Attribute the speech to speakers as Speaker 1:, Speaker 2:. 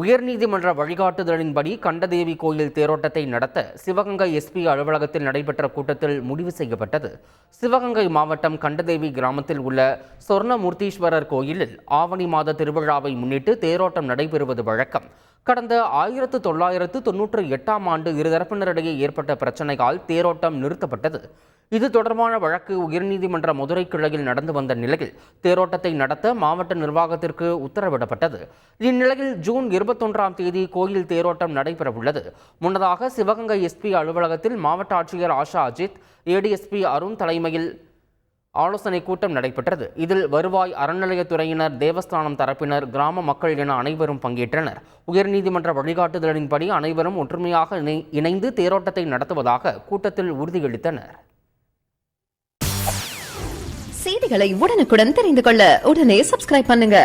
Speaker 1: உயர்நீதிமன்ற வழிகாட்டுதலின்படி கண்டதேவி கோயில் தேரோட்டத்தை நடத்த சிவகங்கை எஸ்பி அலுவலகத்தில் நடைபெற்ற கூட்டத்தில் முடிவு செய்யப்பட்டது. சிவகங்கை மாவட்டம் கண்டதேவி கிராமத்தில் உள்ள சொர்ணமூர்த்தீஸ்வரர் கோயிலில் ஆவணி மாத திருவிழாவை முன்னிட்டு தேரோட்டம் நடைபெறுவது வழக்கம். கடந்த 1998ஆம் ஆண்டு இருதரப்பினரிடையே ஏற்பட்ட பிரச்சினையால் தேரோட்டம் நிறுத்தப்பட்டது. இது தொடர்பான வழக்கு உயர்நீதிமன்ற மதுரை கிளையில் நடந்து வந்த நிலையில் தேரோட்டத்தை நடத்த மாவட்ட நிர்வாகத்திற்கு உத்தரவிடப்பட்டது. இந்நிலையில் ஜூன் 21ஆம் தேதி கோயில் தேரோட்டம் நடைபெறவுள்ளது. முன்னதாக சிவகங்கை எஸ்பி அலுவலகத்தில் மாவட்ட ஆட்சியர் ஆஷா அஜித், ஏடிஎஸ்பி அருண் தலைமையில் ஆலோசனை கூட்டம் நடைபெற்றது. இதில் வருவாய், அறநிலையத்துறையினர், தேவஸ்தானம் தரப்பினர், கிராம மக்கள் என அனைவரும் பங்கேற்றனர். உயர்நீதிமன்ற வழிகாட்டுதலின்படி அனைவரும் ஒற்றுமையாக இணைந்து தேரோட்டத்தை நடத்துவதாக கூட்டத்தில் உறுதியளித்தனர்.
Speaker 2: செய்திகளை உடனுக்குடன் தெரிந்து கொள்ள உடனே சப்ஸ்கிரைப் பண்ணுங்க.